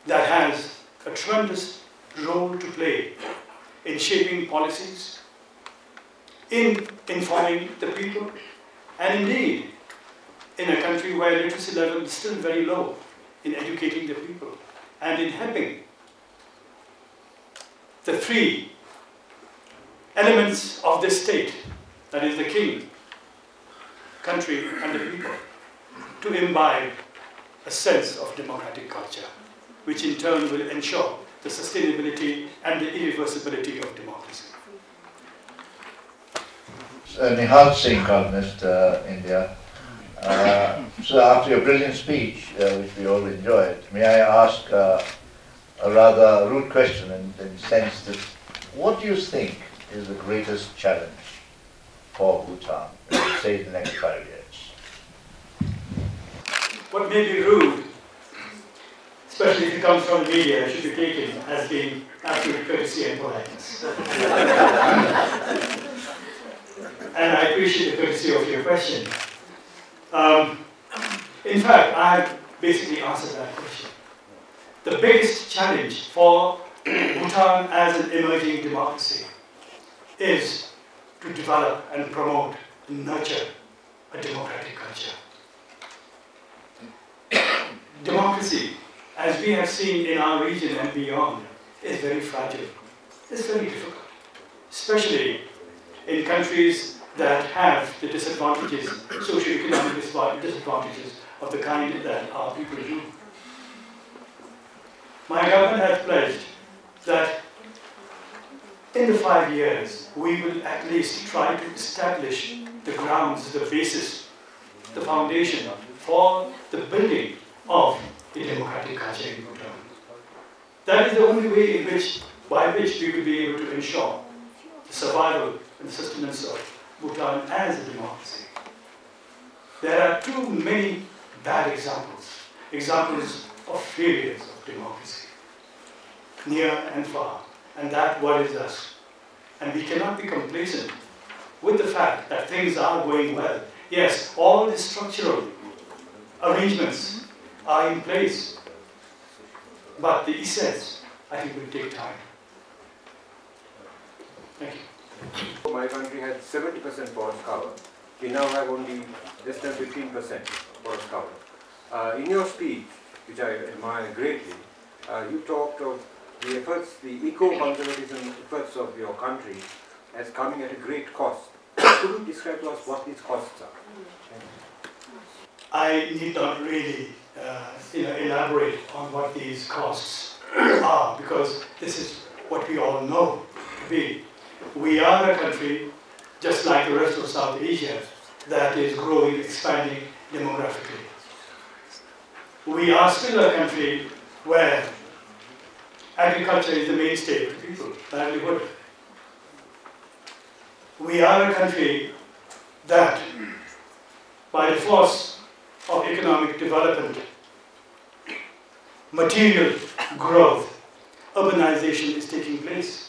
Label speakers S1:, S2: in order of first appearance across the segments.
S1: that has a tremendous role to play in shaping policies, in informing the people, and indeed in a country where literacy level is still very low, in educating the people and in helping the three elements of this state, that is the king, country, and the people, to imbibe a sense of democratic culture, which in turn will ensure the sustainability and the irreversibility of democracy.
S2: Nihal Singh, columnist, India. So after your brilliant speech, which we all enjoyed, may I ask a rather rude question in the sense that what do you think is the greatest challenge for Bhutan, say, in the next 5 years?
S1: What may be rude, especially if it comes from the media, should be taken as being absolute courtesy and politeness. And I appreciate the courtesy of your question. In fact, I have basically answered that question. The biggest challenge for Bhutan as an emerging democracy is to develop and promote and nurture a democratic culture. Democracy, as we have seen in our region and beyond, is very fragile. It's very difficult, especially in countries that have the disadvantages, socio-economic disadvantages of the kind that our people do. My government has pledged that in the 5 years, we will at least try to establish the grounds, the basis, the foundation for the building of a democratic culture in Bhutan. That is the only way by which we will be able to ensure the survival and the sustenance of Bhutan as a democracy. There are too many bad examples of failures of democracy, near and far, and that worries us. And we cannot be complacent with the fact that things are going well. Yes, all the structural arrangements are in place, but the essence, I think, will take time. Thank you.
S3: My country had 70% forest cover. We now have only less than 15% forest cover. In your speech, which I admire greatly, you talked of the efforts, the eco-conservatism efforts of your country as coming at a great cost. Could you describe to us what these costs are?
S1: I need not really elaborate on what these costs are, because this is what we all know to be. We are a country, just like the rest of South Asia, that is growing, expanding demographically. We are still a country where agriculture is the mainstay of the people, livelihood. We are a country that, by the force of economic development, material growth, urbanization is taking place.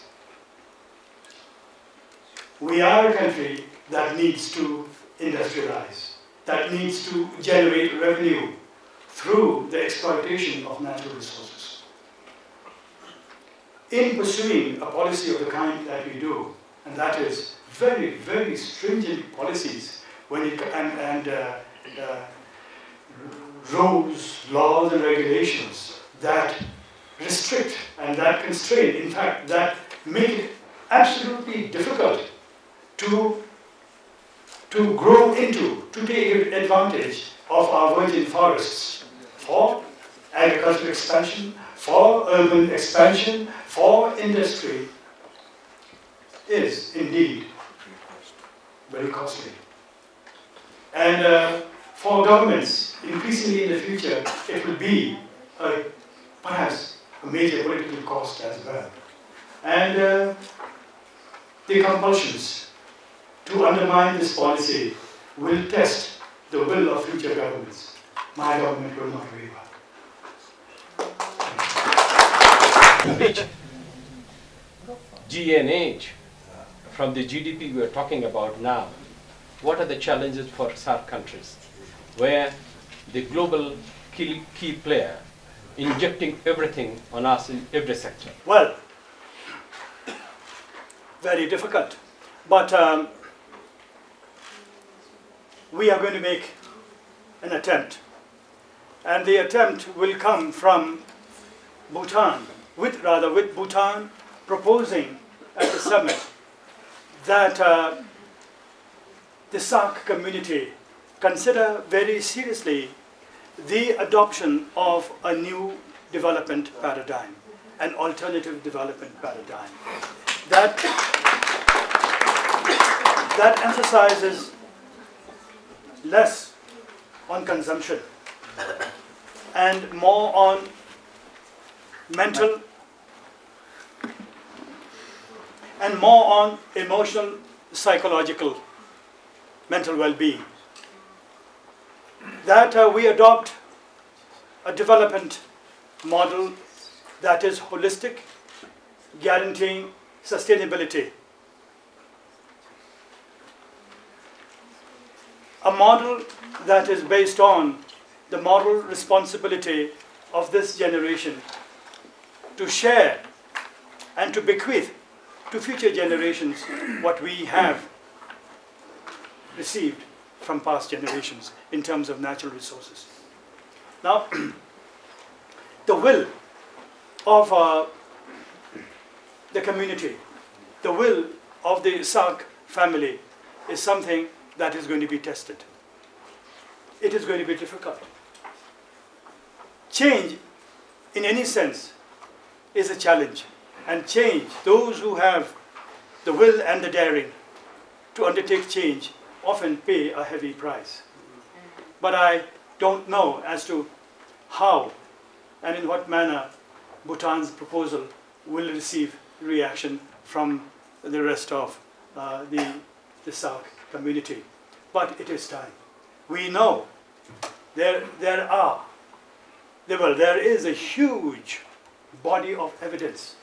S1: We are a country that needs to industrialize, that needs to generate revenue through the exploitation of natural resources. In pursuing a policy of the kind that we do, and that is very, very stringent policies when it, rules, laws, and regulations that restrict and that constrain, in fact, that make it absolutely difficult to grow into, to take advantage of our virgin forests for agricultural expansion, for urban expansion, for industry, is indeed very costly. And for governments, increasingly in the future, it will be perhaps a major political cost as well. And the compulsions to undermine this policy will test the will of future governments. My government will not waver.
S4: G&H, from the GDP we are talking about now, what are the challenges for SAARC countries, where the global key player injecting everything on us in every sector?
S1: Well, very difficult, but we are going to make an attempt, and the attempt will come from Bhutan, with Bhutan proposing at the summit that the SAARC community consider very seriously the adoption of a new development paradigm, an alternative development paradigm that emphasizes less on consumption and more on mental and more on emotional, psychological, mental well-being. That we adopt a development model that is holistic, guaranteeing sustainability. A model that is based on the moral responsibility of this generation to share and to bequeath to future generations what we have received from past generations in terms of natural resources. Now, the will of the community, the will of the SAARC family is something that is going to be tested. It is going to be difficult. Change, in any sense, is a challenge. And change, those who have the will and the daring to undertake change often pay a heavy price. But I don't know as to how and in what manner Bhutan's proposal will receive reaction from the rest of the SAARC community. But it is time. We know there is a huge body of evidence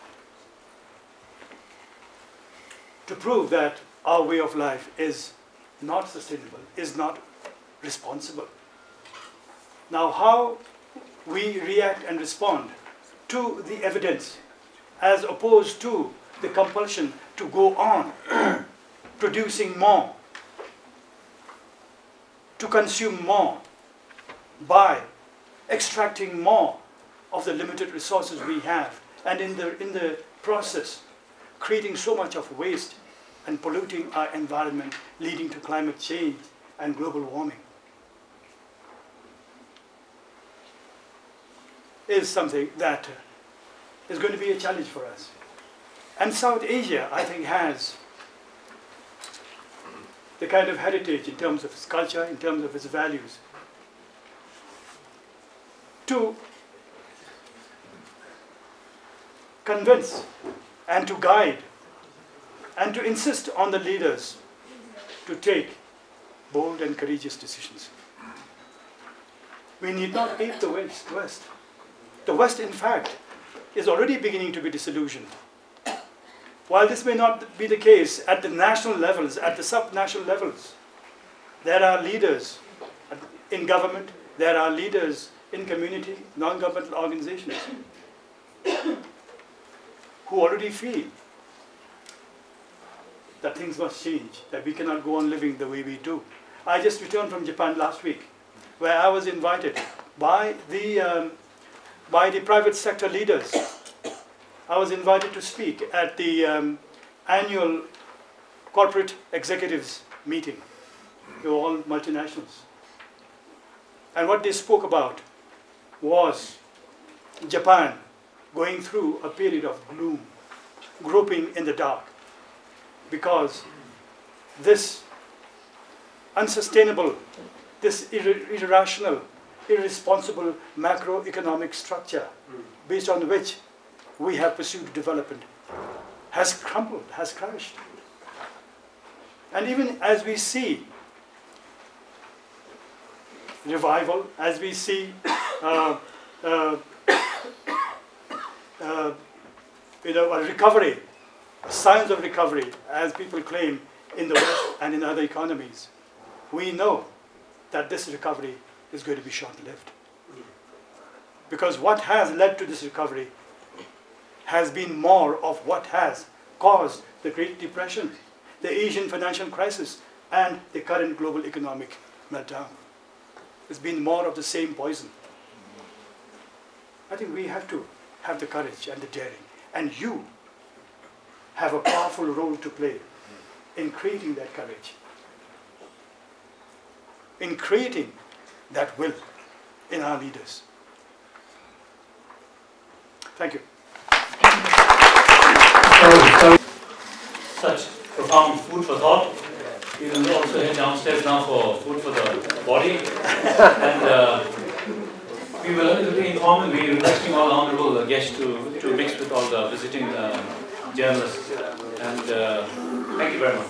S1: to prove that our way of life is not sustainable, is not responsible. Now, how we react and respond to the evidence as opposed to the compulsion to go on producing more, to consume more by extracting more of the limited resources we have, and in the process creating so much of waste and polluting our environment, leading to climate change and global warming, is something that is going to be a challenge for us. And South Asia, I think, has the kind of heritage in terms of its culture, in terms of its values, to convince and to guide and to insist on the leaders to take bold and courageous decisions. We need not ape the West. The West, in fact, is already beginning to be disillusioned. While this may not be the case at the national levels, at the sub-national levels, there are leaders in government, there are leaders in community, non-governmental organizations who already feel that things must change, that we cannot go on living the way we do. I just returned from Japan last week, where I was invited by the private sector leaders. I was invited to speak at the annual corporate executives meeting. They were all multinationals. And what they spoke about was Japan going through a period of gloom, groping in the dark, because this unsustainable, this irrational, irresponsible macroeconomic structure based on which we have pursued development has crumbled, has crashed. And even as we see revival, as we see a recovery signs of recovery, as people claim in the West and in other economies, we know that this recovery is going to be short-lived. Because what has led to this recovery has been more of what has caused the Great Depression, the Asian financial crisis, and the current global economic meltdown. It's been more of the same poison. I think we have to have the courage and the daring, and you have a powerful role to play in creating that courage, in creating that will in our leaders. Thank you.
S5: Such profound food for thought. We will also head downstairs now for food for the body. And we will be informal. We are requesting all honourable guests to mix with all the visiting journalists. And thank you very much.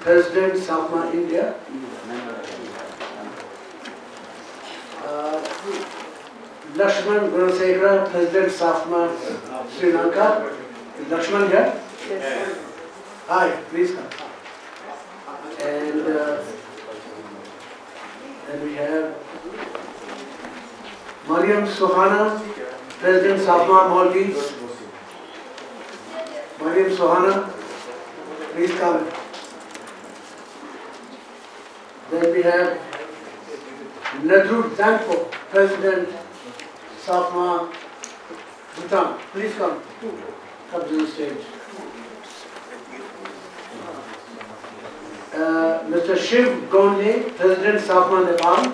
S6: President SAARC India, Lakshman Gunasekara, President SAARC Sri Lanka. Is Lakshman here? Yes. Hi, please come. And then we have Mariam Sohana, President SAARC Maldives. Mariam Sohana, please come. Then we have Nadru Zangpo, President SAARC Bhutan. Please come to the stage. Mr. Shiv Gonde, President SAARC Nepal.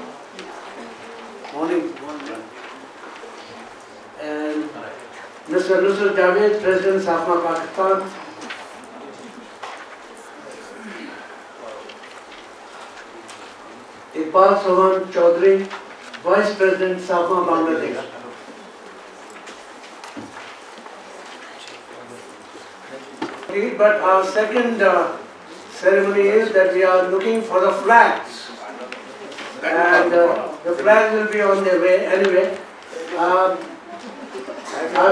S6: Morning. And Mr. Nusrat Javed, President SAARC Pakistan. Iqbal Sohan Chaudhary, Vice President SAARC Bangladesh. But our second ceremony is that we are looking for the flags, and the flags will be on their way anyway. I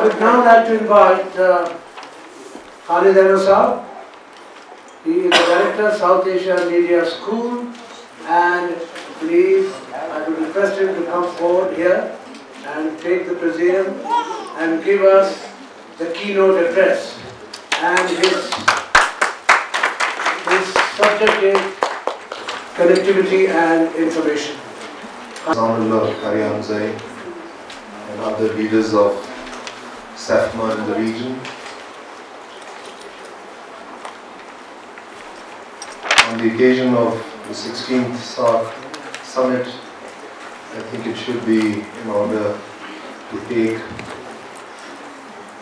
S6: would now like to invite Khalid Ahmed. He is the Director, South Asia Media School, and please, I would request him to come forward here and take the presidium and give us the keynote address. And his subject is connectivity and information.
S7: Honorable Karyanzai and other leaders of SAFMA in the region. On the occasion of the 16th SAARC Summit, I think it should be in order to take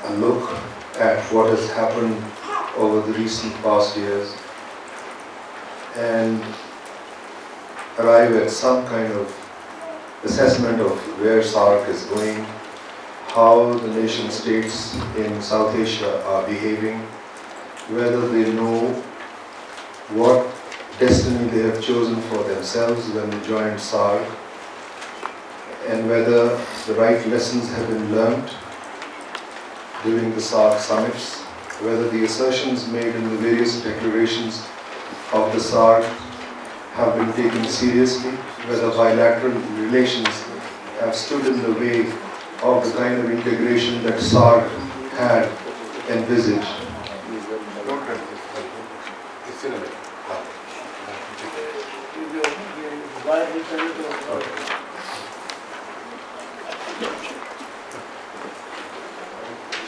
S7: a look at what has happened over the recent past years and arrive at some kind of assessment of where SAARC is going, how the nation states in South Asia are behaving, whether they know what destiny they have chosen for themselves when they joined SAARC, and whether the right lessons have been learned during the SAARC summits, whether the assertions made in the various declarations of the SAARC have been taken seriously, whether bilateral relations have stood in the way of the kind of integration that SAARC had envisaged.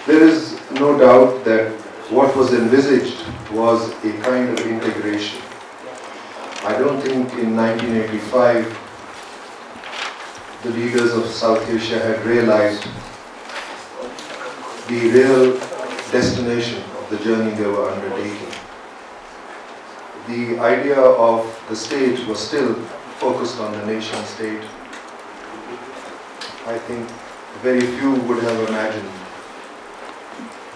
S7: There is no doubt that what was envisaged was a kind of integration. I don't think in 1985 the leaders of South Asia had realized the real destination of the journey they were undertaking. The idea of the state was still focused on the nation state. I think very few would have imagined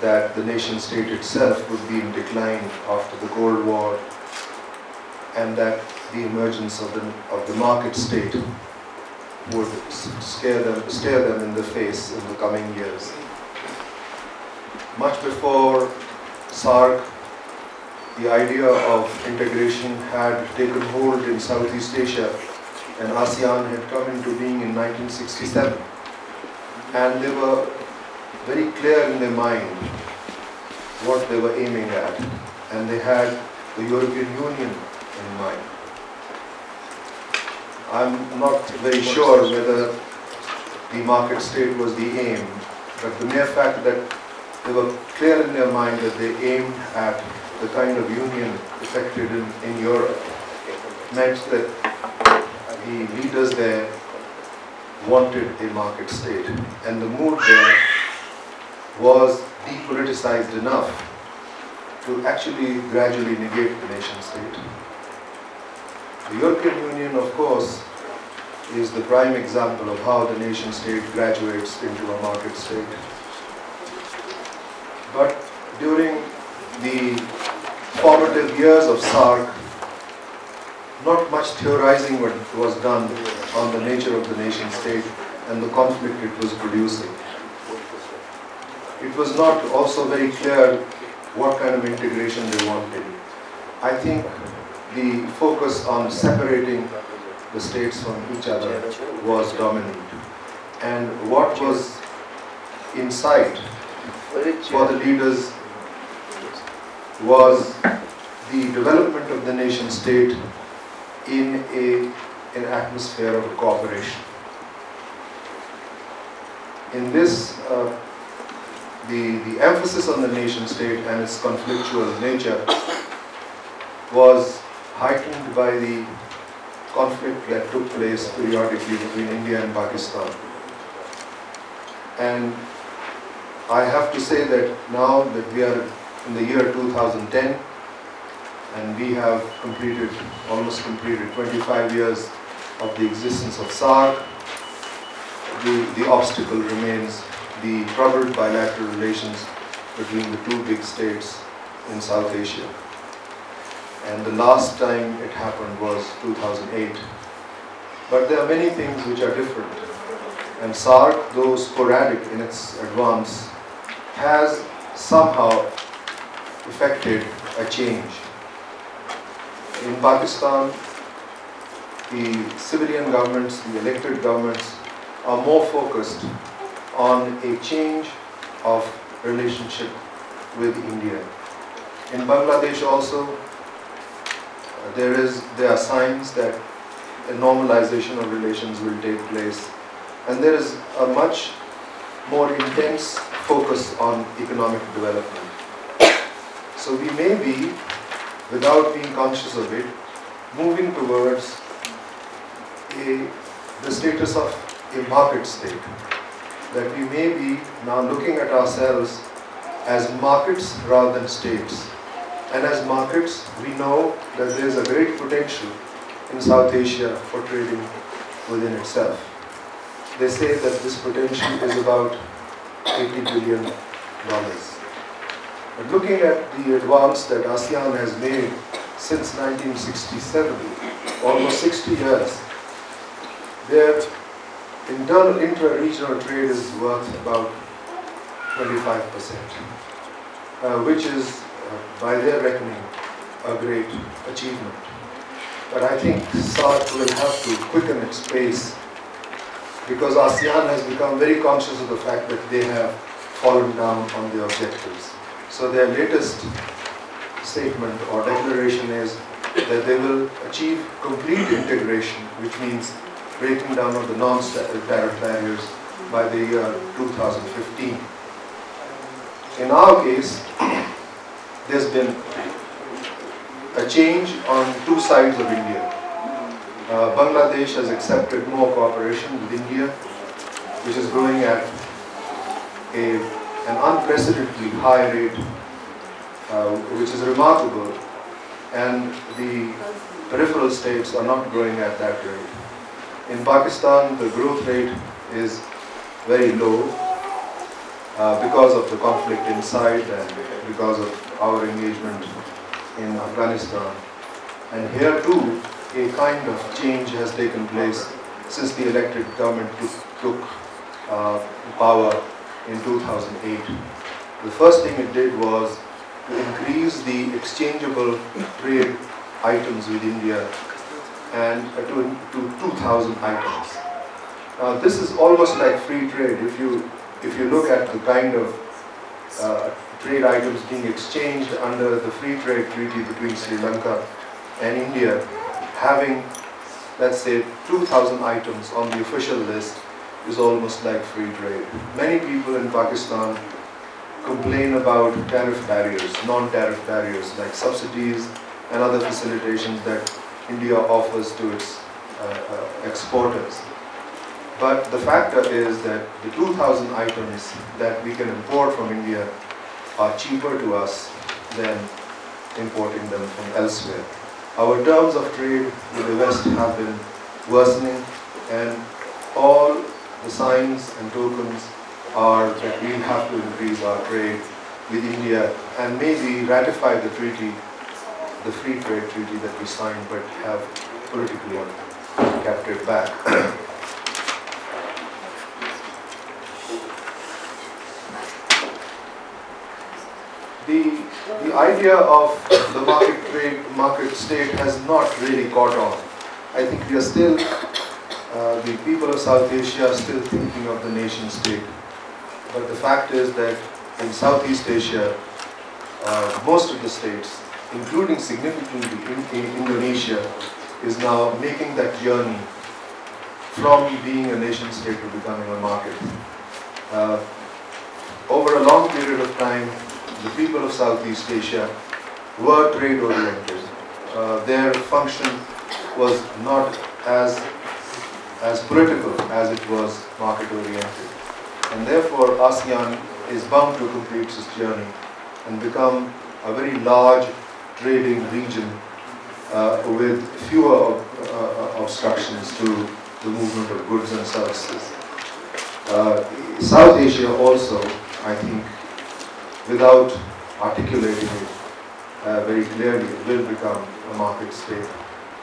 S7: that the nation state itself would be in decline after the Cold War, and that the emergence of the market state would stare them in the face in the coming years. Much before SAARC, the idea of integration had taken hold in Southeast Asia, and ASEAN had come into being in 1967. And they were very clear in their mind what they were aiming at, and they had the European Union in mind. I'm not very sure whether the market state was the aim, but the mere fact that they were clear in their mind that they aimed at the kind of union effected in Europe meant that the leaders there wanted a market state, and the mood there was depoliticized enough to actually gradually negate the nation state. The European Union, of course, is the prime example of how the nation state graduates into a market state. But during the formative years of SAARC, not much theorizing was done on the nature of the nation state and the conflict it was producing. It was not also very clear what kind of integration they wanted. I think the focus on separating the states from each other was dominant. And what was in sight for the leaders was the development of the nation state in an atmosphere of cooperation. In this, the emphasis on the nation state and its conflictual nature was heightened by the conflict that took place periodically between India and Pakistan. And I have to say that now that we are in the year 2010 and we have almost completed 25 years of the existence of SAARC, the obstacle remains the troubled bilateral relations between the two big states in South Asia. And the last time it happened was 2008. But there are many things which are different. And SAARC, though sporadic in its advance, has somehow effected a change. In Pakistan, the civilian governments, the elected governments, are more focused on a change of relationship with India. In Bangladesh also, there are signs that a normalization of relations will take place, and there is a much more intense focus on economic development. So we may be, without being conscious of it, moving towards the status of a market state, that we may be now looking at ourselves as markets rather than states. And as markets, we know that there is a great potential in South Asia for trading within itself. They say that this potential is about $80 billion. But looking at the advance that ASEAN has made since 1967, almost 60 years, there internal intra-regional trade is worth about 25%, which is, by their reckoning, a great achievement. But I think SAARC will have to quicken its pace because ASEAN has become very conscious of the fact that they have fallen down on their objectives. So their latest statement or declaration is that they will achieve complete integration, which means breaking down of the non-tariff barriers by the year 2015. In our case, there's been a change on two sides of India. Bangladesh has accepted more cooperation with India, which is growing at an unprecedentedly high rate, which is remarkable, and the peripheral states are not growing at that rate. In Pakistan, the growth rate is very low because of the conflict inside and because of our engagement in Afghanistan. And here too, a kind of change has taken place since the elected government took power in 2008. The first thing it did was to increase the exchangeable trade items with India and to 2,000 items. Now this is almost like free trade. If you look at the kind of trade items being exchanged under the free trade treaty between Sri Lanka and India, having, let's say, 2,000 items on the official list is almost like free trade. Many people in Pakistan complain about tariff barriers, non-tariff barriers like subsidies and other facilitations that India offers to its exporters. But the factor is that the 2,000 items that we can import from India are cheaper to us than importing them from elsewhere. Our terms of trade with the West have been worsening, and all the signs and tokens are that we have to increase our trade with India and maybe ratify the treaty, the free trade treaty that we signed but have politically kept it back. The idea of the market state has not really caught on. I think we are still, the people of South Asia are still thinking of the nation state. But the fact is that in Southeast Asia, most of the states, including significantly in Indonesia, is now making that journey from being a nation state to becoming a market. Over a long period of time, the people of Southeast Asia were trade-oriented. Their function was not as political as it was market-oriented. And therefore, ASEAN is bound to complete its journey and become a very large trading region with fewer obstructions to the movement of goods and services. South Asia also, I think, without articulating it very clearly, will become a market state.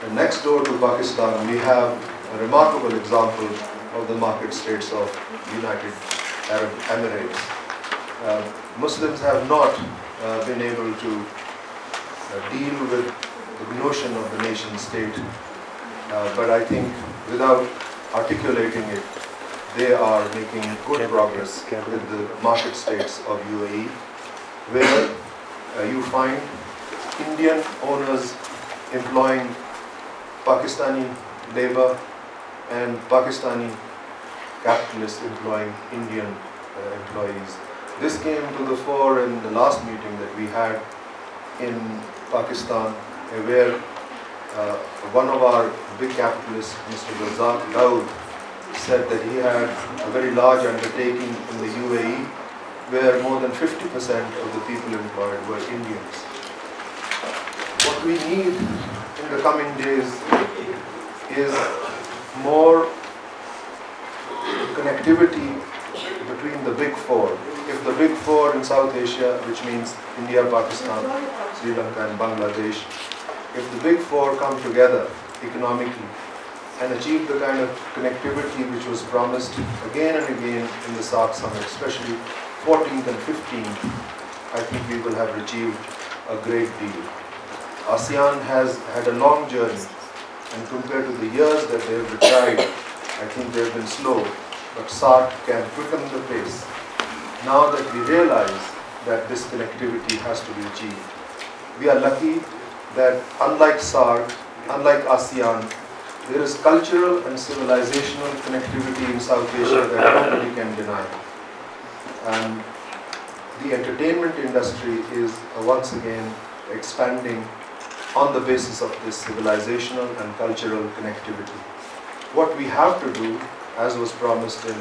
S7: And next door to Pakistan, we have a remarkable example of the market states of United Arab Emirates. Muslims have not been able to deal with the notion of the nation state, but I think without articulating it, they are making good progress with the market states of UAE, where you find Indian owners employing Pakistani labor and Pakistani capitalists employing Indian employees. This came to the fore in the last meeting that we had in Pakistan, where one of our big capitalists, Mr. Razak Daud, said that he had a very large undertaking in the UAE where more than 50% of the people employed were Indians. What we need in the coming days is more connectivity between the big four. If the big four in South Asia, which means India, Pakistan, Sri Lanka and Bangladesh, if the big four come together economically and achieve the kind of connectivity which was promised again and again in the SAARC summit, especially 14th and 15th, I think we will have achieved a great deal. ASEAN has had a long journey, and compared to the years that they have tried, I think they have been slow, but SAARC can quicken the pace. Now that we realize that this connectivity has to be achieved, we are lucky that unlike SAARC, unlike ASEAN, there is cultural and civilizational connectivity in South Asia that nobody can deny. And the entertainment industry is once again expanding on the basis of this civilizational and cultural connectivity. What we have to do, as was promised in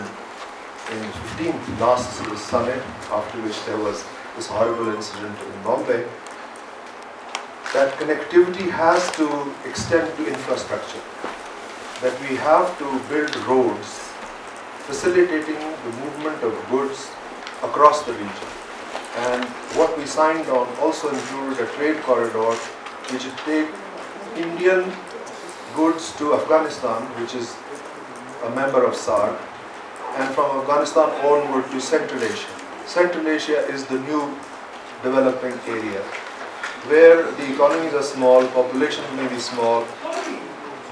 S7: 15th last summit, after which there was this horrible incident in Bombay, that connectivity has to extend to infrastructure, that we have to build roads facilitating the movement of goods across the region. And what we signed on also included a trade corridor which would take Indian goods to Afghanistan, which is a member of SAARC, and from Afghanistan onward to Central Asia. Central Asia is the new developing area, where the economies are small, populations may be small,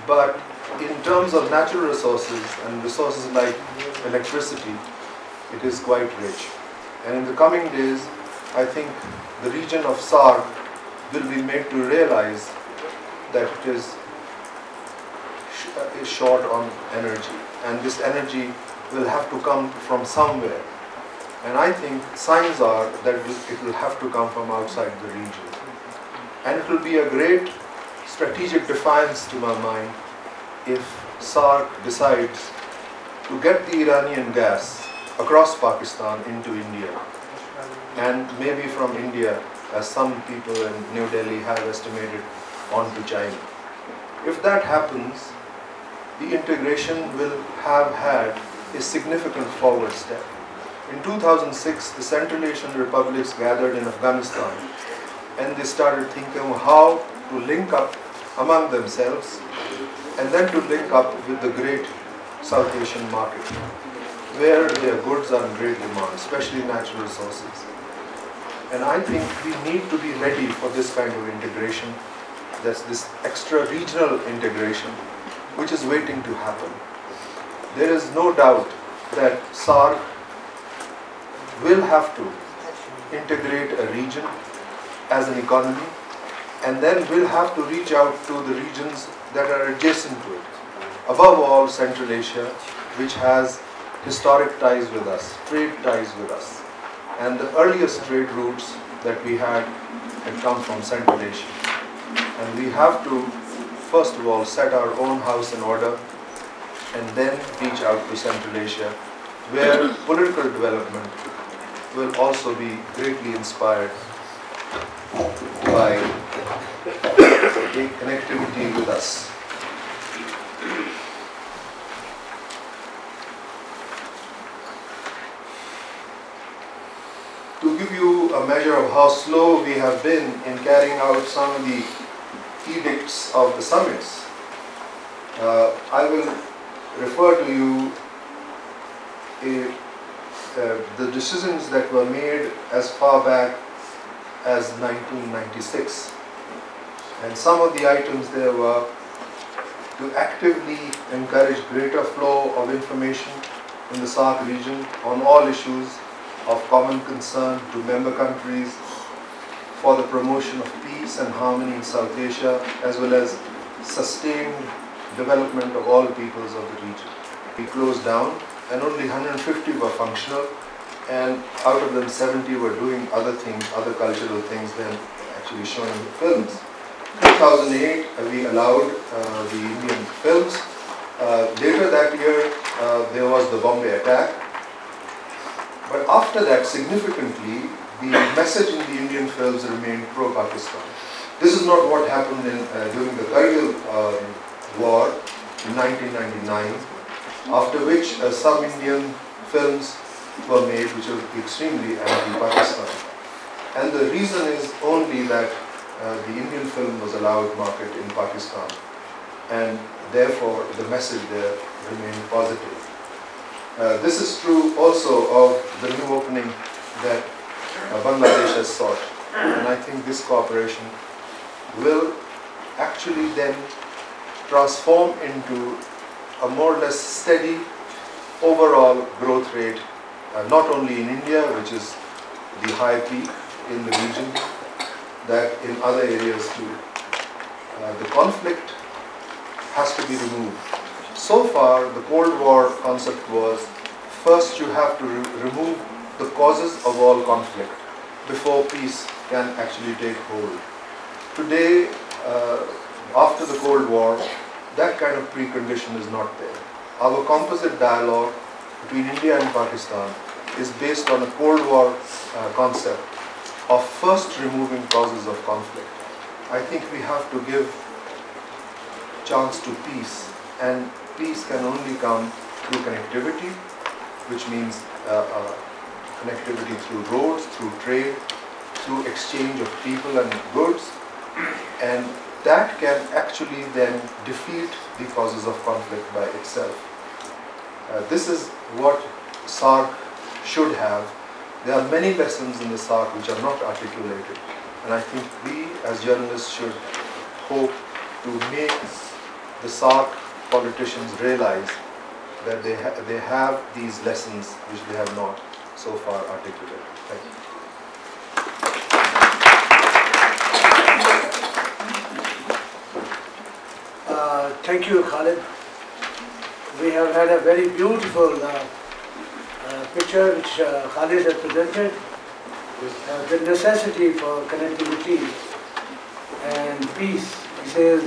S7: but in terms of natural resources and resources like electricity, it is quite rich. And in the coming days, I think the region of SAARC will be made to realize that it is short on energy, and this energy will have to come from somewhere. And I think signs are that it will have to come from outside the region. And it will be a great strategic defiance to my mind if SAARC decides to get the Iranian gas across Pakistan into India, and maybe from India, as some people in New Delhi have estimated, onto China. If that happens, the integration will have had a significant forward step. In 2006, the Central Asian republics gathered in Afghanistan, and they started thinking of how to link up among themselves and then to link up with the great South Asian market, where their goods are in great demand, especially natural resources. And I think we need to be ready for this kind of integration. That's this extra-regional integration, which is waiting to happen. There is no doubt that SAARC will have to integrate a region as an economy, and then will have to reach out to the regions that are adjacent to it. Above all, Central Asia, which has historic ties with us, trade ties with us. And the earliest trade routes that we had come from Central Asia. And we have to, first of all, set our own house in order and then reach out to Central Asia, where political development will also be greatly inspired by the connectivity with us. To give you a measure of how slow we have been in carrying out some of the edicts of the summits, I will refer to you the decisions that were made as far back as 1996. And some of the items there were to actively encourage greater flow of information in the SAARC region on all issues of common concern to member countries, for the promotion of peace and harmony in South Asia, as well as sustained development of all peoples of the region. We closed down, and only 150 were functional, and out of them 70 were doing other things, other cultural things than actually showing the films. 2008, we allowed the Indian films. Later that year, there was the Bombay attack. But after that, significantly, the message in the Indian films remained pro-Pakistan. This is not what happened during the Kargil war in 1999, after which some Indian films were made which were extremely anti-Pakistan. And the reason is only that the Indian film was allowed market in Pakistan. And therefore the message there remained positive. This is true also of the new opening that Bangladesh has sought, and I think this cooperation will actually then transform into a more or less steady overall growth rate, not only in India, which is the high peak in the region, that in other areas too. The conflict has to be removed. So far, the Cold War concept was, first you have to remove the causes of all conflict before peace can actually take hold. Today, after the Cold War, that kind of precondition is not there. Our composite dialogue between India and Pakistan is based on a Cold War concept of first removing causes of conflict. I think we have to give chance to peace, and peace can only come through connectivity, which means connectivity through roads, through trade, through exchange of people and goods, and that can actually then defeat the causes of conflict by itself. This is what SAARC should have. There are many lessons in the SAARC which are not articulated, and I think we as journalists should hope to make the SAARC politicians realize that they have these lessons which they have not so far articulated. Thank you.
S6: Thank you, Khalid. We have had a very beautiful picture which Khalid has presented. The necessity for connectivity and peace. He says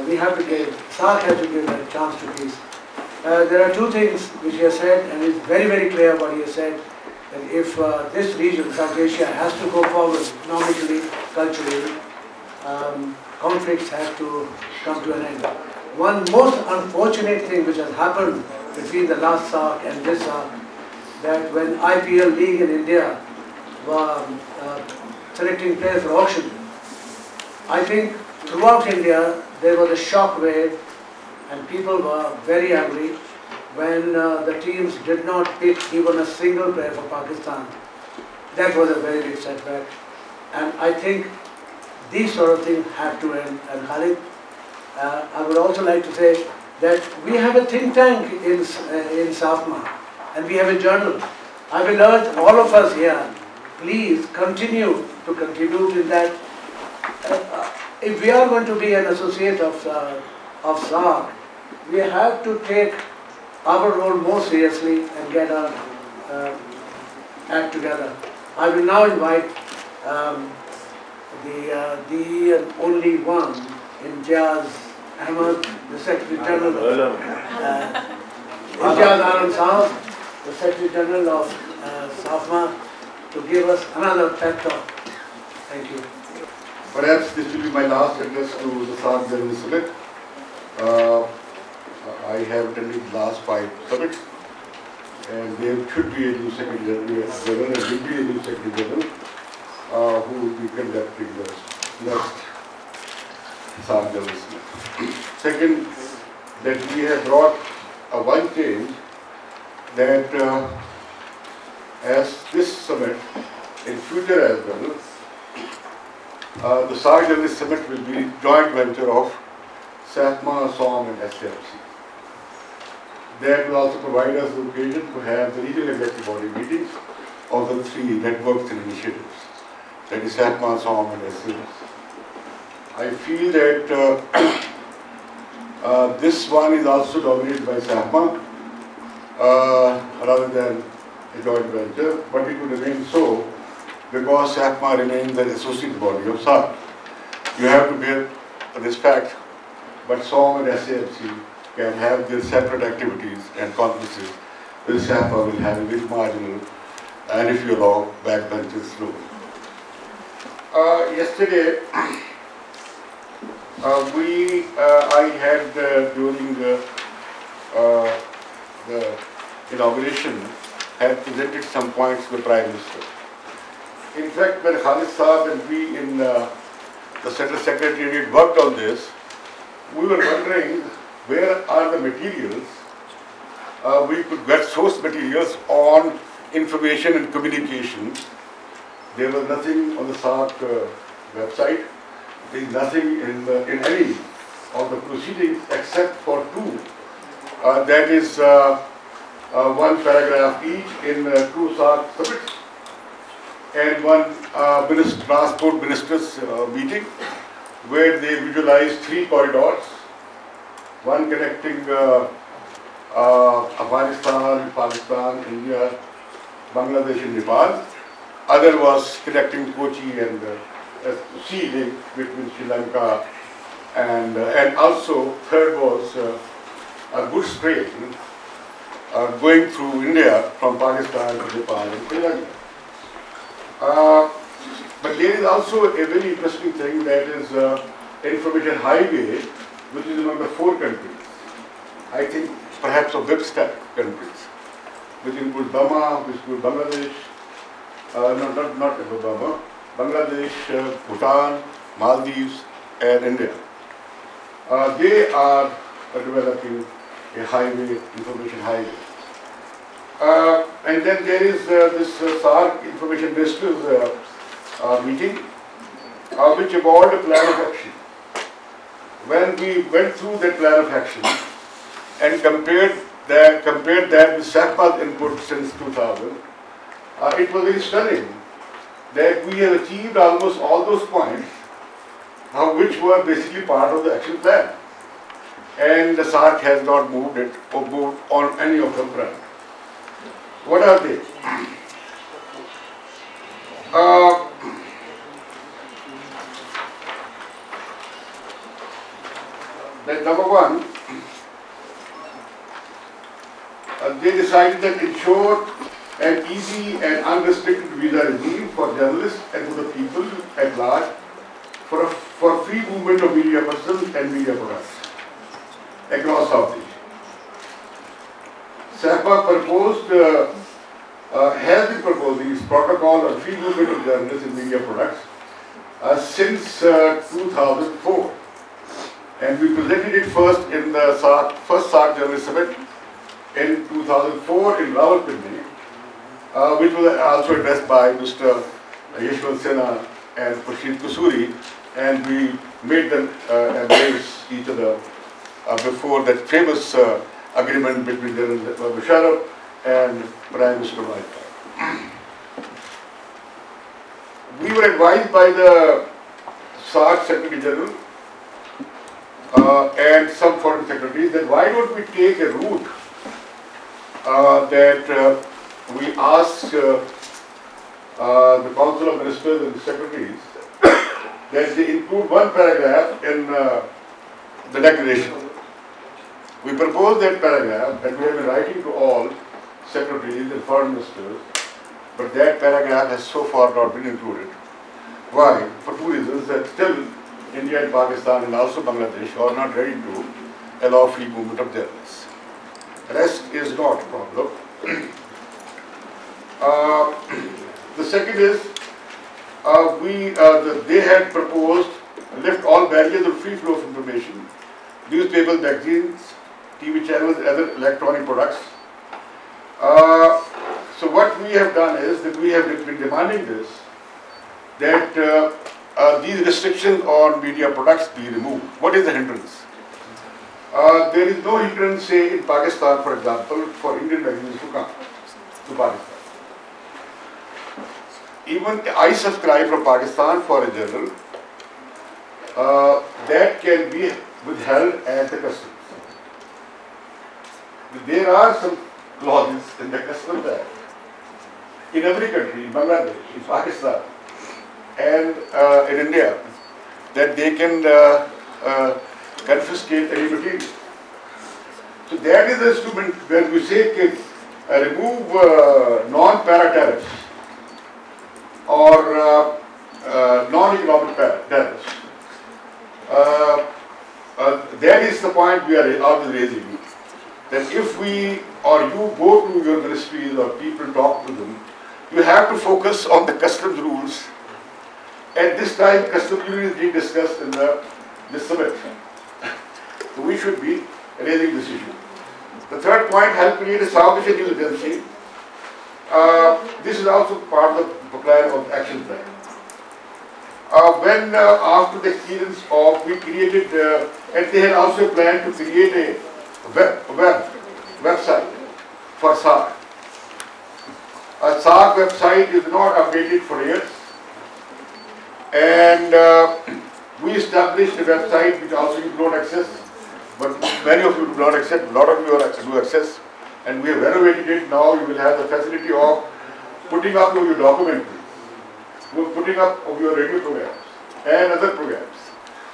S6: we have to give, SAARC has to give a chance to peace. There are two things which he has said, and it's very, very clear what he has said, that if this region, South Asia, has to go forward economically, culturally, conflicts have to come to an end. One most unfortunate thing which has happened between the last SAARC and this SAARC, that when IPL League in India were selecting players for auction, I think throughout India there was a shock wave and people were very angry when the teams did not pick even a single player for Pakistan. That was a very big setback, and I think these sort of things have to end. And Khalid, I would also like to say that we have a think tank in SAFMA, and we have a journal. I will urge all of us here, please continue to contribute in that. If we are going to be an associate of SAARC, we have to take our role more seriously and get our act together. I will now invite the only one in Jazz Ahmed, the Secretary General of Jazz Aram Saab, the Secretary General of SAFMA, to give us another pep talk. Thank you.
S8: Perhaps this will be my last address to the SAARC General Summit. I have attended the last 5 summits, and there should be a new Secretary General, and will be a new Secretary General who will be conducting the next SAARC General Summit. Second, that we have brought one change, that as this summit in future as well, the SAARC General Summit will be joint venture of SAFMA, SOM and SAFC. That will also provide us the occasion to have the regional executive body meetings of the 3 networks and initiatives, that is SAFMA, SOM and SAFC. I feel that this one is also dominated by SAFMA rather than a joint venture, but it will remain so because SAFMA remains an associate body of SAARC. You have to bear respect, but SOM and SAFC can have their separate activities and conferences, while SAFMA will have a very marginal and, if you allow, backbenches role. Yesterday, I had during the inauguration, had presented some points to the Prime Minister. In fact, when Khalid Saab and we in the Central Secretariat worked on this, we were wondering where are the materials we could get source materials on information and communication. There was nothing on the SAARC website. There is nothing in any of the proceedings except for two. That is one paragraph each in two SAARC summits and one transport ministers meeting where they visualized three corridors, one connecting Afghanistan, Pakistan, India, Bangladesh and Nepal. Other was connecting Kochi and sea link between Sri Lanka and also third was a goods train going through India from Pakistan to Nepal and Sri Lanka. But there is also a very interesting thing, that is information highway, which is among the four countries. I think perhaps of web-stack countries, which include Burma, which include Bangladesh, not Burma, Bangladesh, Bhutan, Maldives, and India. They are developing a highway, information highway. And then there is this SAARC Information Ministers meeting, which evolved a plan of action. When we went through that plan of action and compared that with SACPA's input since 2000, it was very stunning that we have achieved almost all those points, which were basically part of the action plan. And the SAARC has not moved it or moved on any of them front. What are they? That number one, they decided that ensure an easy and unrestricted visa regime for journalists and for the people at large for free movement of media persons and media products across South Asia. SAPA proposed, has been proposing its protocol on free movement of journalists and media products since 2004. And we presented it first in the first SAARC Journalist Summit in 2004 in Rawalpindi, which was also addressed by Mr. Yashwant Sinha and Khurshid Kusuri, and we made them embrace each other before that famous agreement between General Musharraf and Prime Minister Wijnaldum. We were advised by the SAARC Secretary General and some foreign secretaries that why don't we take a route that we ask the Council of Ministers and Secretaries that they include one paragraph in the declaration. We propose that paragraph and we have been writing to all secretaries and foreign ministers, but that paragraph has so far not been included. Why? For two reasons, that still India and Pakistan and also Bangladesh are not ready to allow free movement of journalists. Rest is not a problem. The second is, they had proposed lift all barriers of free flow of information, newspapers, magazines, TV channels, and other electronic products. So what we have done is that we have been demanding this, that these restrictions on media products be removed. What is the hindrance? There is no hindrance, say, in Pakistan, for example, for Indian magazines to come to Pakistan. Even I subscribe from Pakistan for a journal that can be withheld at the customs. There are some clauses in the Customs Act in every country, in Bangladesh, in Pakistan, and in India, that they can confiscate any material. So that is the instrument where we say remove non-para tariffs or non-economic tariffs. That is the point we are always raising. That if we or you go to your ministries or people talk to them, you have to focus on the customs rules. At this time, customs rules is being discussed in this summit. So we should be raising this issue. The third point, help create a South Asian news agency. This is also part of the plan of the action plan. After the experience of, we created, and they had also planned to create a website for SAARC. A SAARC website is not updated for years, and we established a website which also you do not access, but many of you do not access, a lot of you do access, and we have renovated it. Now you will have the facility of putting up your documentaries, putting up of your radio programs and other programs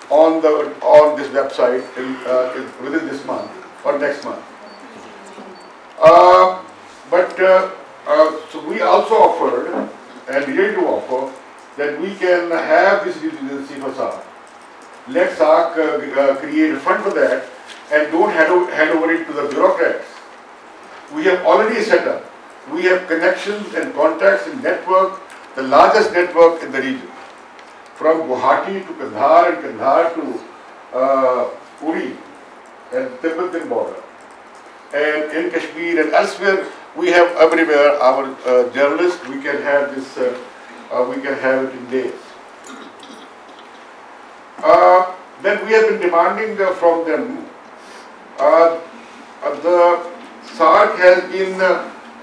S8: on this website within this month or next month. So we also offered and ready to offer that we can have this news agency for SAARC. Let SAARC create a fund for that and don't hand over it to the bureaucrats. We have already set up. We have connections and contacts and network, the largest network in the region. From Guwahati to Kandahar and Kandahar to Uri and Tibetan border. And in Kashmir and elsewhere, we have everywhere our journalists. We can have this. We can have it in days. Then we have been demanding from them. The SAARC has been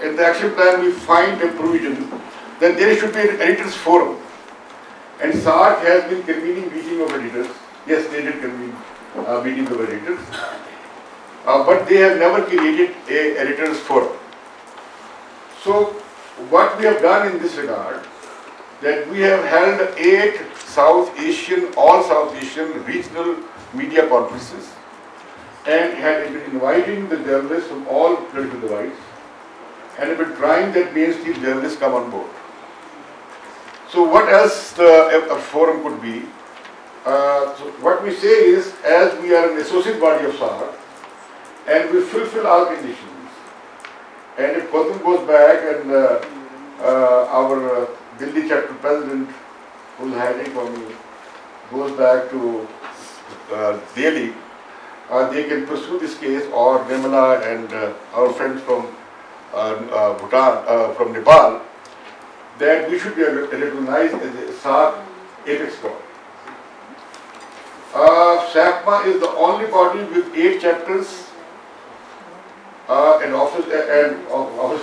S8: in the action plan. We find a provision that there should be an editors forum, and SAARC has been convening meeting of editors. Yes, they did convene meetings of editors, but they have never created a editors forum. So what we have done in this regard, that we have held 8 all South Asian regional media conferences and had been inviting the journalists from all political divides and have been trying that mainstream journalists come on board. So what else a forum could be? So what we say is, as we are an associate body of SAARC and we fulfill our conditions, and if Bhutan goes back and our Delhi chapter president, who is hiding from me, goes back to Delhi, they can pursue this case, or Nirmala and our friends from Bhutan, from Nepal, that we should be recognized as a SAARC apex body. SAPMA is the only body with 8 chapters and office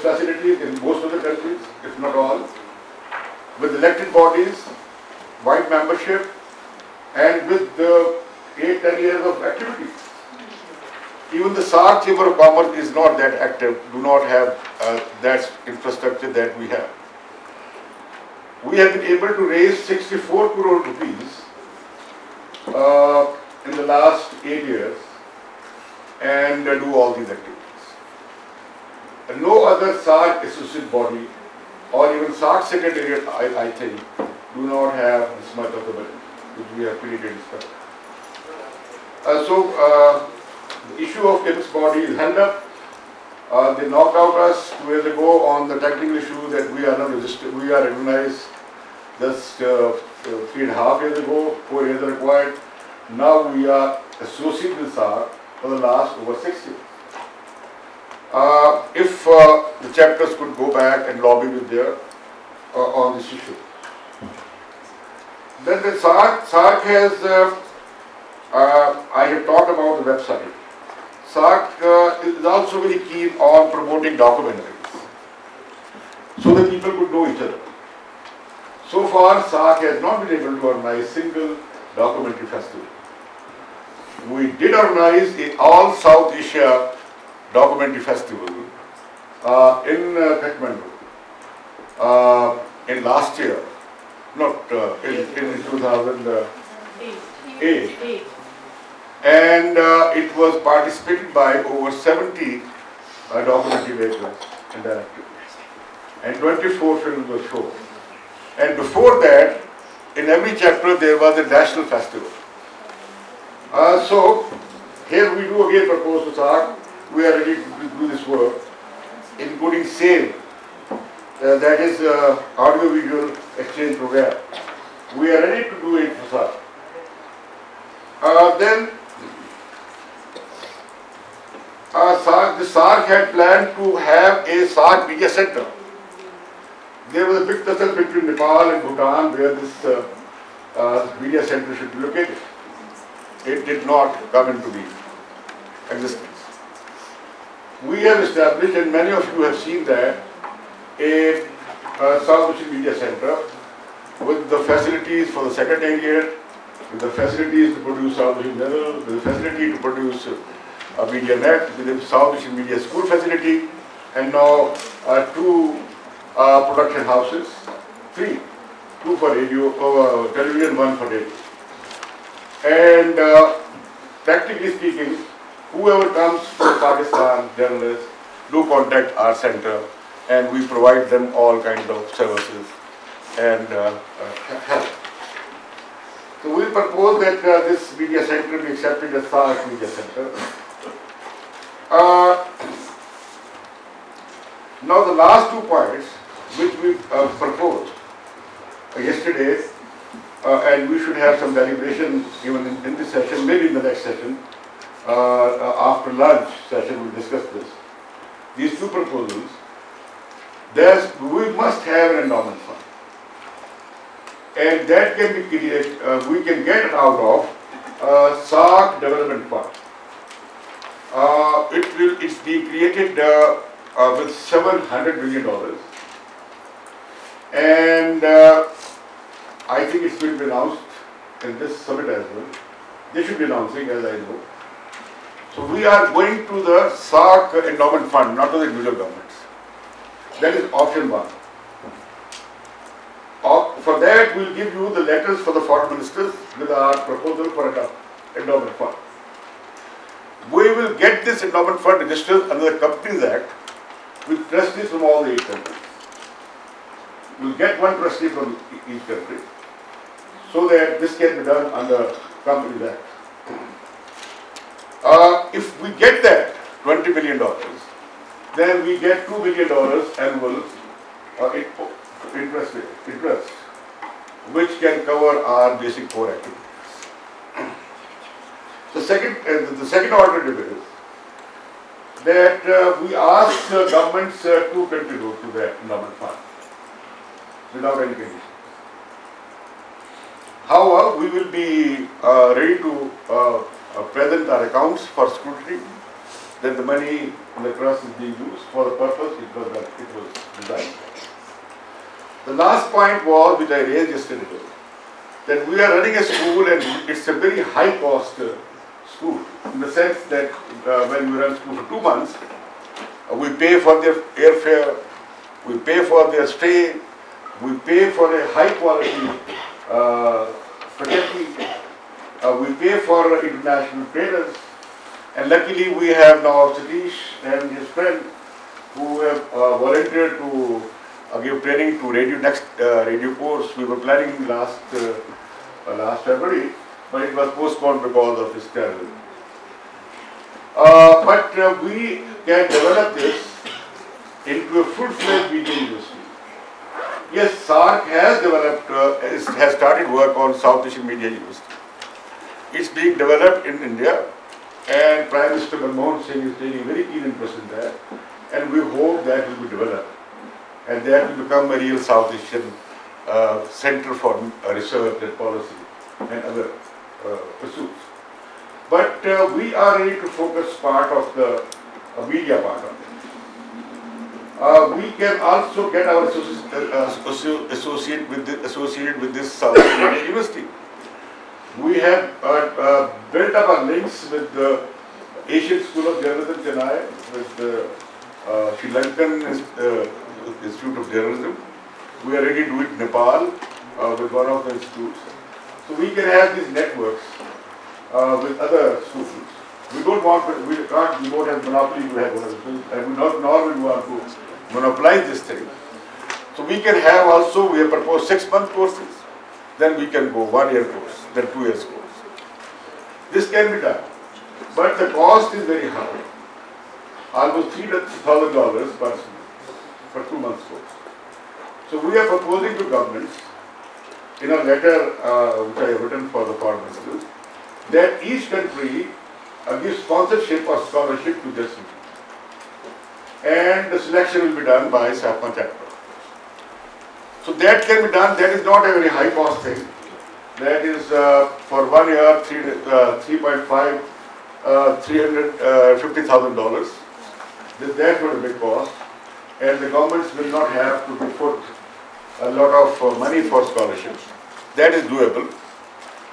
S8: facilities in most of the countries, if not all, with elected bodies, wide membership, and with the 8-10 years of activities. Even the SAARC Chamber of Commerce is not that active, do not have that infrastructure that we have. We have been able to raise 64 crore rupees in the last 8 years and do all these activities. No other SAARC associate body or even SAARC secretariat, I think, do not have this much of the budget which we have created. The issue of apex body is held up. They knocked out us 2 years ago on the technical issue that we are not registered. We are recognized just 3.5 years ago. 4 years are required. Now we are associated with SAARC for the last over 6 years. If the chapters could go back and lobby with their on this issue. Then the SAARC has, I have talked about the website. SAARC is also very keen on promoting documentaries, so that people could know each other. So far, SAARC has not been able to organize a single documentary festival. We did organize an all South Asia documentary festival in Kathmandu in last year, not in 2008. And it was participated by over 70 documentary makers and directors, and 24 films were shown. And before that, in every chapter there was a national festival. So here we do again propose to SAARC, we are ready to do this work, including SAVE, that is audio-visual exchange program. We are ready to do it for SAARC. Then the SAARC had planned to have a SAARC media center. There was a big tussle between Nepal and Bhutan where this media center should be located. It did not come into existence. We have established, and many of you have seen that, a South Asian Media Center with the facilities for the Secretariat, with the facilities to produce South Asian Journal, with the facility to produce a media net, with the South Asian Media School facility, and now 2 production houses, 3, 2 for radio, television, 1 for radio. And practically speaking, whoever comes from Pakistan, journalists, do contact our center, and we provide them all kinds of services and help. So we propose that this media center be accepted as SAARC Media Center. Now the last 2 points which we proposed yesterday, and we should have some deliberation even in this session, maybe in the next session, after lunch session we'll discuss this. These 2 proposals, we must have an endowment fund. And that can be created, we can get it out of SAARC Development Fund. It's being created with $700 million. And I think it's going to be announced in this summit as well. They should be announcing, as I know. So we are going to the SAARC Endowment Fund, not to the individual governments. That is option 1. For that, we'll give you the letters for the foreign ministers with our proposal for an endowment fund. We will get this endowment fund registered under the Companies Act with trustees from all the 8 countries. We'll get 1 trustee from each country so that this can be done under Companies Act. If we get that $20 billion, then we get $2 billion annual interest, which can cover our basic core activities. The second alternative is that we ask governments to contribute to the endowment fund without any condition. However, we will be ready to present our accounts for scrutiny, that the money in the trust is being used for the purpose it was designed. The last point was, which I raised yesterday, that we are running a school and it's a very high cost school, in the sense that when we run school for 2 months, we pay for their airfare, we pay for their stay, we pay for a high quality faculty, we pay for international trainers, and luckily we have now Satish and his friend who have volunteered to give training to next radio course. We were planning last February, but it was postponed because of this terrorism. But we can develop this into a full-fledged media university. Yes, SAARC has developed, has started work on South Asian Media University. It's being developed in India, and Prime Minister Manmohan Singh is taking very keen interest in that, and we hope that will be developed, and that will become a real South Asian center for research and policy and other pursuits. But we are ready to focus part of the media part of it. We can also get our associated with this South Asian Media University. We have built up our links with the Asian School of Journalism, Chennai, with the Sri Lankan Institute of Journalism. We are ready to do it in Nepal with one of the institutes. So we can have these networks with other students. We don't have monopoly to have one of the students, and nor will we want to monopolize this thing. So we can have also, we have proposed 6-month courses, then we can go 1-year course, then 2 years course. This can be done, but the cost is very high, almost $3,000 per student for 2 months course. So we are proposing to governments in a letter which I have written for the foreign ministers, that each country gives sponsorship or scholarship to their students. and the selection will be done by SAARC chapter. So that can be done. That is not a very high cost thing. That is for 1 year, $350,000. That's not a big cost, and the governments will not have to put a lot of money for scholarships. That is doable.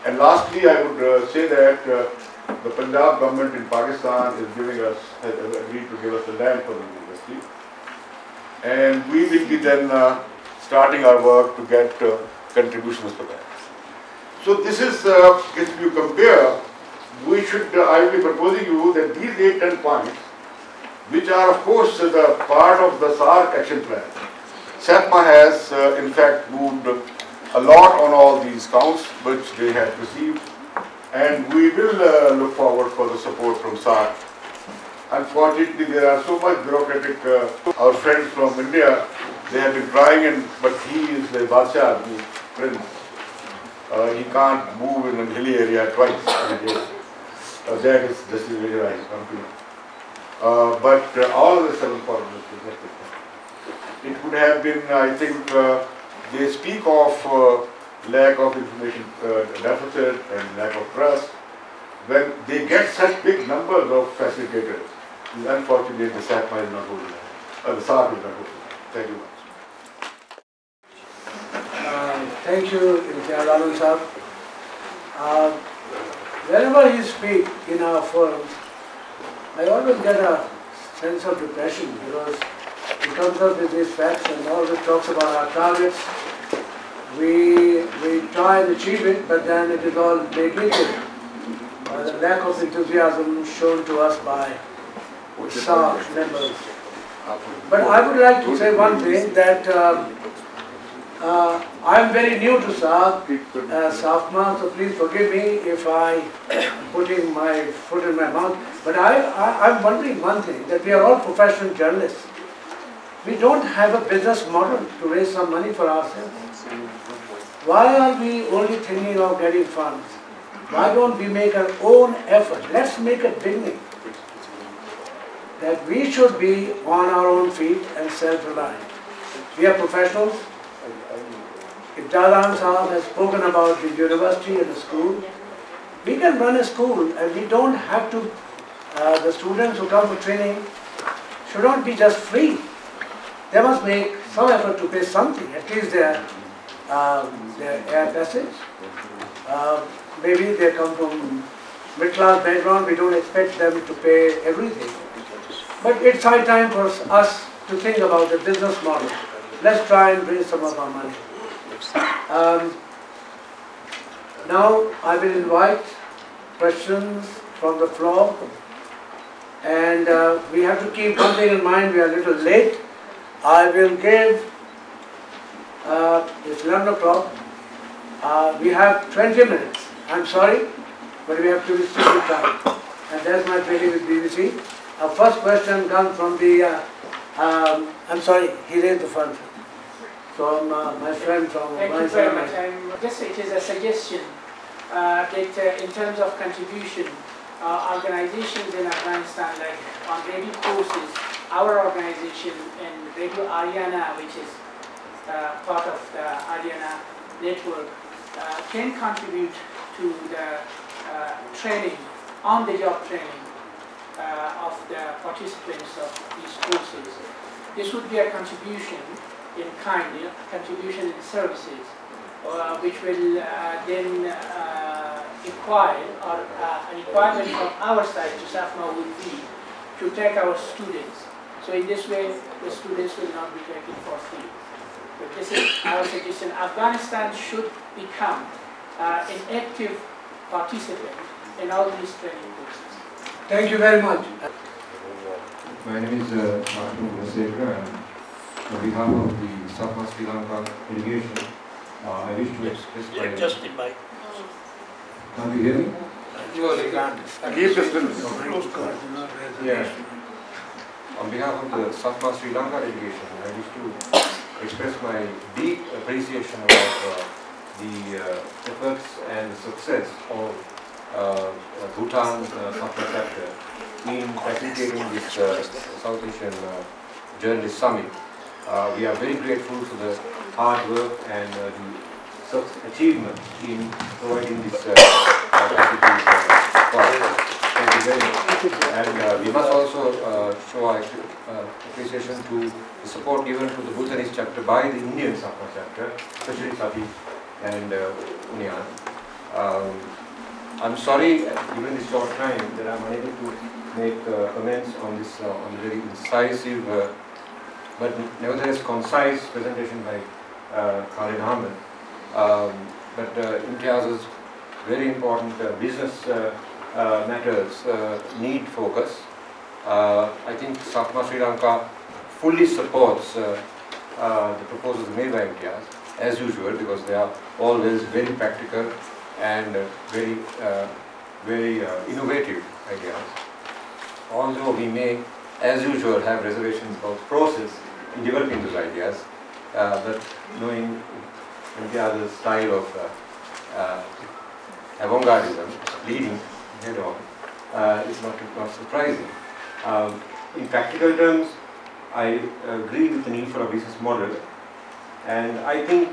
S8: And lastly, I would say that the Punjab government in Pakistan is giving us, has agreed to give us the land for the university, and we will be then starting our work to get contributions for that. So this is, if you compare, we should, I will be proposing you that these 8-10 points, which are of course the part of the SAARC action plan. SAPMA has in fact moved a lot on all these counts which they have received, and we will look forward for the support from SAARC. Unfortunately, there are so much bureaucratic, our friends from India, they have been trying, but he is the Badshah, the prince. He can't move in a hilly area twice in a day. That is just a visualized company. But all the 7 foreigners rejected. It would have been, I think, they speak of lack of information deficit and lack of trust. When they get such big numbers of facilitators, unfortunately the SAPMA is not holding that. The SAARC is not holding that. Thank you much.
S6: Thank you, Imtiaz sir. Whenever you speak in our forums, I always get a sense of depression because he comes up with these facts and always talks about our targets. We try and achieve it, but then it is all negated by the lack of enthusiasm shown to us by SAARC members. But I would like to say one thing, that I am very new to SAARC, SAFMA, so please forgive me if I am putting my foot in my mouth. But I'm wondering one thing, that we are all professional journalists. We don't have a business model to raise some money for ourselves. Why are we only thinking of getting funds? Why don't we make our own effort? Let's make a beginning that we should be on our own feet and self-reliant. We are professionals. Imtiaz Sahab has spoken about the university and the school. We can run a school, and we don't have to, the students who come for training should not be just free. They must make some effort to pay something, at least their air passage. Maybe they come from mid-class background, we don't expect them to pay everything. But it's high time for us to think about the business model. Let's try and raise some of our money. Now I will invite questions from the floor, and we have to keep one thing in mind, we are a little late. I will give, it's 11 o'clock, we have 20 minutes, I'm sorry, but we have to restrict the time. And that's my training with BBC. Our first question comes from the, I'm sorry, he raised the front. From my friend from
S9: Thank you very much. Just it is a suggestion that in terms of contribution, organizations in Afghanistan, like on radio courses, our organization and Radio Ariana, which is part of the Ariana network, can contribute to the training, on-the-job training of the participants of these courses. This would be a contribution in kind, contribution in services, which will then require, or a requirement from our side to SAFMA would be to take our students. So in this way, the students will not be taken for free. But this is our suggestion. Afghanistan should become an active participant in all these training courses.
S6: Thank you very much.
S10: My name is Martin Vaseka, and on behalf of the SAFMA Sri Lanka delegation, I wish to express my...
S11: Just in my...
S10: Can't you hear me?
S8: Keep distance.
S10: Yeah. On behalf of the SAFMA Sri Lanka delegation, I wish to express my deep appreciation about the efforts and success of Bhutan SAFMA chapter in facilitating this South Asian Journalist Summit. We are very grateful for the hard work and the achievement in providing this facilities for us. Thank you very much. And we must also show our appreciation to the support given to the Bhutanese chapter by the Indian SAARC chapter, especially Sati and Unyan. I'm sorry, given this short time, that I'm unable to make comments on this on the very incisive but nevertheless concise presentation by Khalid Ahmed. But Imtiaz's very important business matters need focus. I think SAARC Sri Lanka fully supports the proposals made by Imtiaz, as usual, because they are always very practical and very innovative ideas. Although we may, as usual, have reservations about the process in developing those ideas, but knowing Imtiaz's style of avant-gardism, leading head on, is not surprising. In practical terms, I agree with the need for a business model, and I think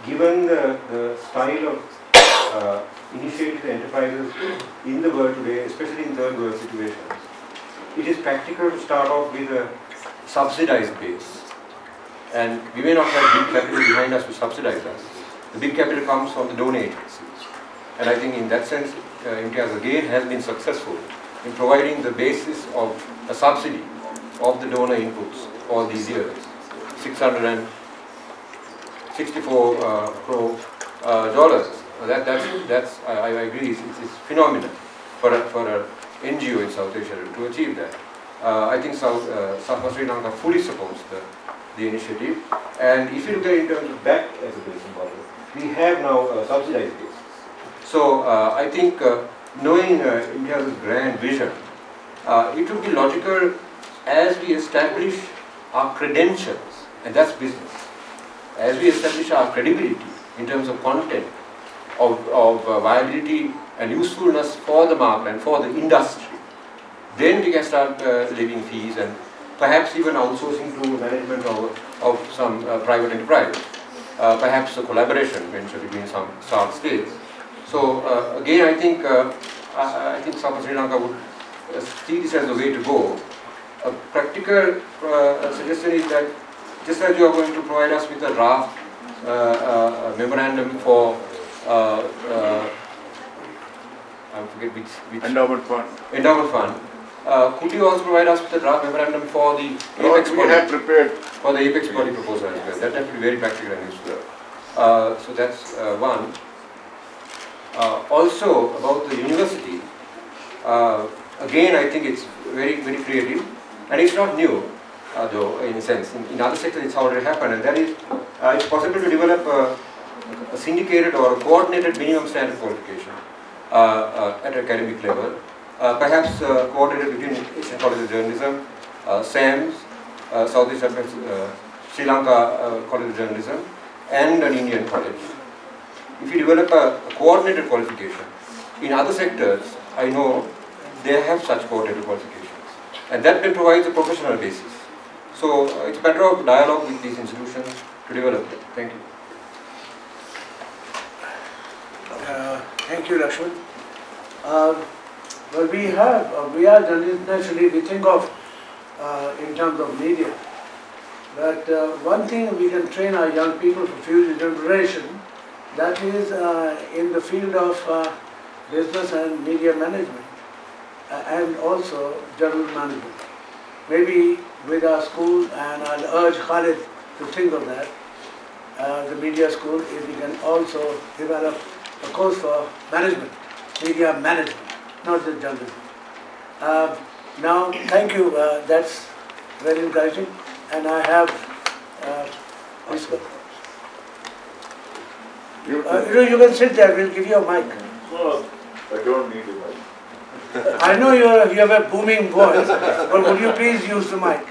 S10: given the style of initiative enterprises in the world today, especially in third world situations, it is practical to start off with a subsidized base. And we may not have big capital behind us to subsidize us. The big capital comes from the donors. And I think in that sense, Imtiaz again has been successful in providing the basis of a subsidy of the donor inputs all these years. 664 crore dollars. That's I agree, it's phenomenal for an NGO in South Asia to achieve that. I think SAARC Sri Lanka fully supports the initiative. And if you look at it in terms of that as a business model, we have now a subsidized basis. So I think knowing India's grand vision, it would be logical as we establish our credentials, and that's business, as we establish our credibility in terms of content, of viability and usefulness for the market and for the industry, then we can start levying fees and perhaps even outsourcing to management of some private enterprise, perhaps a collaboration venture between some SAARC states. So again, I think SAARC Sri Lanka would see this as the way to go. A practical suggestion is that just as you are going to provide us with a draft memorandum for I forget which endowment fund. Could you also provide us with a draft memorandum for the Apex body? For the Apex body proposal as well. That would be very practical and useful. So that's one. Also about the university, again I think it's very creative, and it's not new, though in a sense. In other sectors it's already happened, and that is it's possible to develop a syndicated or a coordinated minimum standard qualification at academic level, perhaps coordinated between Asian College of Journalism, SAMS, Southeast Sri Lanka College of Journalism, and an Indian college. If you develop a coordinated qualification, in other sectors, I know they have such coordinated qualifications, and that then provides a professional basis. So it's a matter of dialogue with these institutions to develop it. Thank you.
S6: Thank you, Lakshman. Well, we are naturally, we think of in terms of media, but one thing we can train our young people for future generation, that is in the field of business and media management and also journal management. Maybe with our school, and I'll urge Khalid to think of that, the media school, if we can also develop a course for management, media management, not just journalism. Now, thank you, that's very encouraging, and I have you can sit there, we'll give you a mic.
S11: No, I don't need a mic.
S6: I know you have a booming voice, but would you please use the mic?